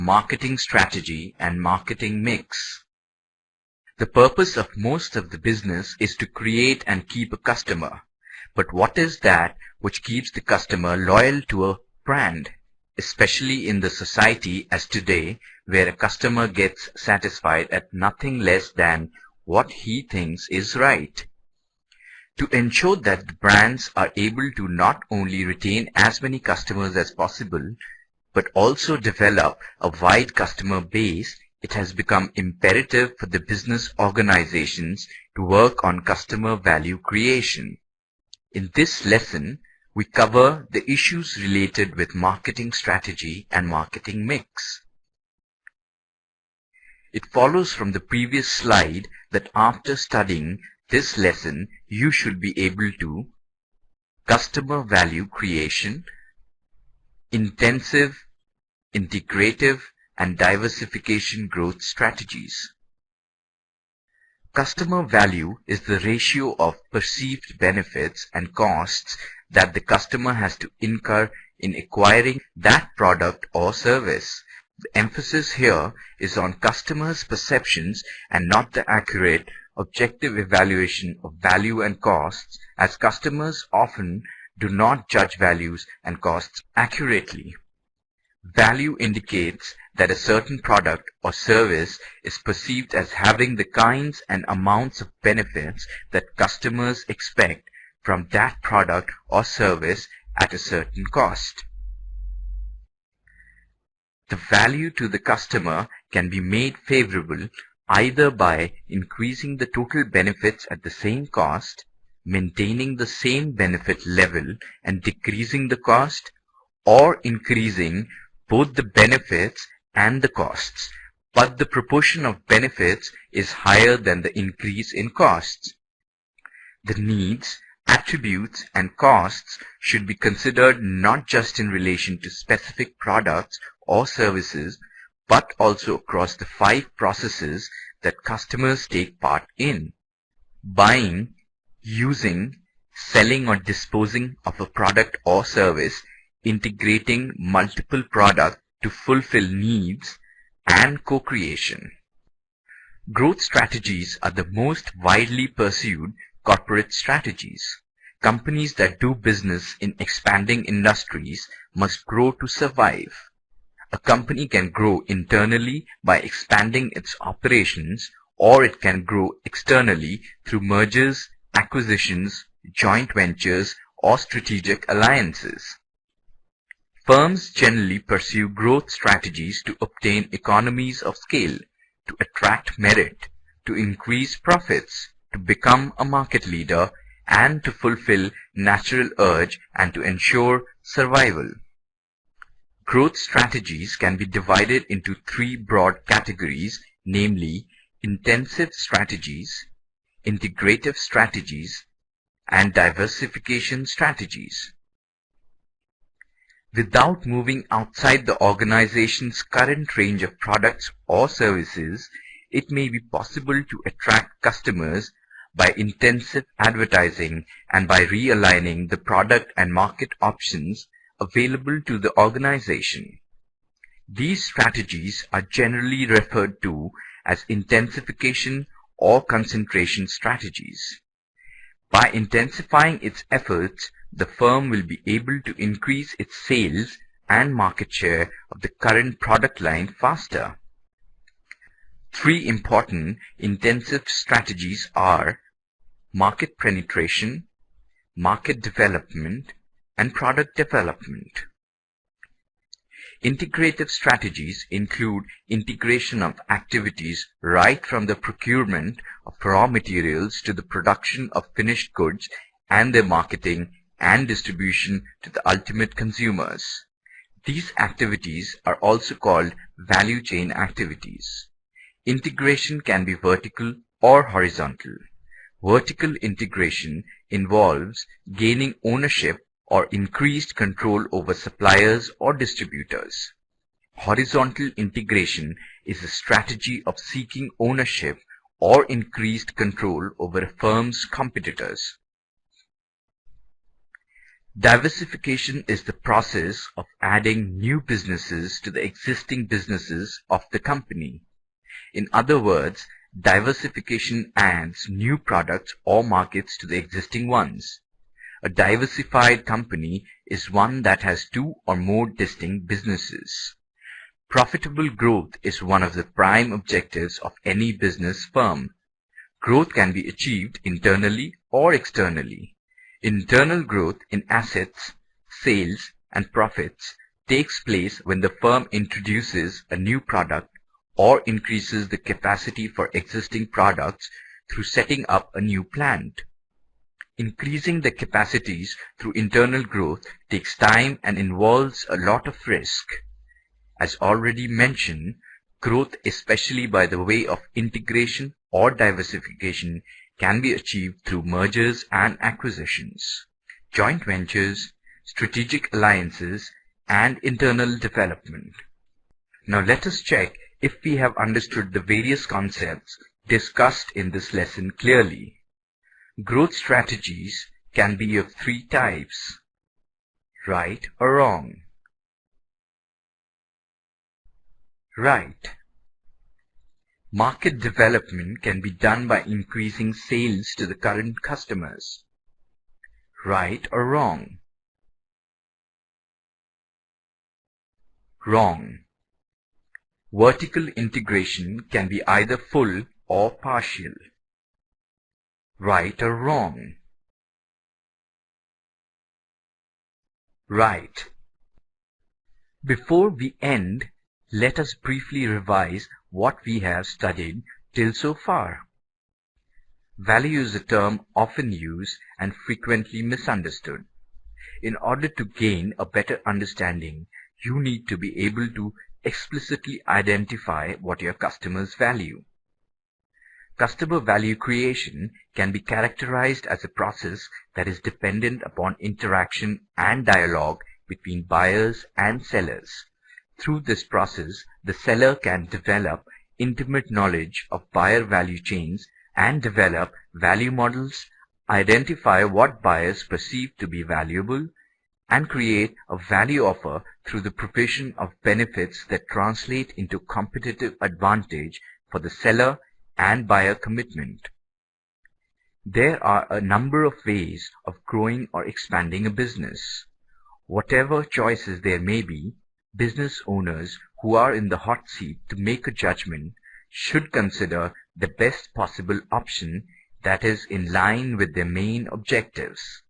marketing strategy and marketing mix. The purpose of most of the business is to create and keep a customer. But what is that which keeps the customer loyal to a brand, especially in the society as today, where a customer gets satisfied at nothing less than what he thinks is right? To ensure that the brands are able to not only retain as many customers as possible, but also develop a wide customer base, it has become imperative for the business organizations to work on customer value creation. In this lesson, we cover the issues related with marketing strategy and marketing mix. It follows from the previous slide that after studying this lesson, you should be able to customer value creation, intensive, integrative, and diversification growth strategies. Customer value is the ratio of perceived benefits and costs that the customer has to incur in acquiring that product or service. The emphasis here is on customers' perceptions and not the accurate, objective evaluation of value and costs, as customers often do not judge values and costs accurately. Value indicates that a certain product or service is perceived as having the kinds and amounts of benefits that customers expect from that product or service at a certain cost. The value to the customer can be made favorable either by increasing the total benefits at the same cost, maintaining the same benefit level and decreasing the cost, or increasing both the benefits and the costs, but the proportion of benefits is higher than the increase in costs. The needs, attributes, and costs should be considered not just in relation to specific products or services, but also across the 5 processes that customers take part in: buying, using, selling or disposing of a product or service, integrating multiple products to fulfill needs, and co-creation. Growth strategies are the most widely pursued corporate strategies. Companies that do business in expanding industries must grow to survive. A company can grow internally by expanding its operations, or it can grow externally through mergers, acquisitions, joint ventures, or strategic alliances. Firms generally pursue growth strategies to obtain economies of scale, to attract merit, to increase profits, to become a market leader, and to fulfill natural urge and to ensure survival. Growth strategies can be divided into 3 broad categories, namely intensive strategies, integrative strategies, and diversification strategies. Without moving outside the organization's current range of products or services, it may be possible to attract customers by intensive advertising and by realigning the product and market options available to the organization. These strategies are generally referred to as intensification or concentration strategies. By intensifying its efforts, the firm will be able to increase its sales and market share of the current product line faster. 3 important intensive strategies are market penetration, market development, and product development. Integrative strategies include integration of activities right from the procurement of raw materials to the production of finished goods and their marketing and distribution to the ultimate consumers. These activities are also called value chain activities. Integration can be vertical or horizontal. Vertical integration involves gaining ownership or increased control over suppliers or distributors. Horizontal integration is a strategy of seeking ownership or increased control over a firm's competitors. Diversification is the process of adding new businesses to the existing businesses of the company. In other words, diversification adds new products or markets to the existing ones. A diversified company is one that has two or more distinct businesses. Profitable growth is one of the prime objectives of any business firm. Growth can be achieved internally or externally. Internal growth in assets, sales, and profits takes place when the firm introduces a new product or increases the capacity for existing products through setting up a new plant. Increasing the capacities through internal growth takes time and involves a lot of risk. As already mentioned, growth, especially by the way of integration or diversification, can be achieved through mergers and acquisitions, joint ventures, strategic alliances, and internal development. Now let us check if we have understood the various concepts discussed in this lesson clearly. Growth strategies can be of three types: right or wrong. Right. Market development can be done by increasing sales to the current customers. Right or wrong? Wrong. Vertical integration can be either full or partial. Right or wrong? Right. Before we end, let us briefly revise what we have studied till so far. Value is a term often used and frequently misunderstood. In order to gain a better understanding, you need to be able to explicitly identify what your customers value. Customer value creation can be characterized as a process that is dependent upon interaction and dialogue between buyers and sellers. Through this process, the seller can develop intimate knowledge of buyer value chains and develop value models, identify what buyers perceive to be valuable, and create a value offer through the provision of benefits that translate into competitive advantage for the seller and buyer commitment. There are a number of ways of growing or expanding a business. Whatever choices there may be, business owners who are in the hot seat to make a judgment should consider the best possible option that is in line with their main objectives.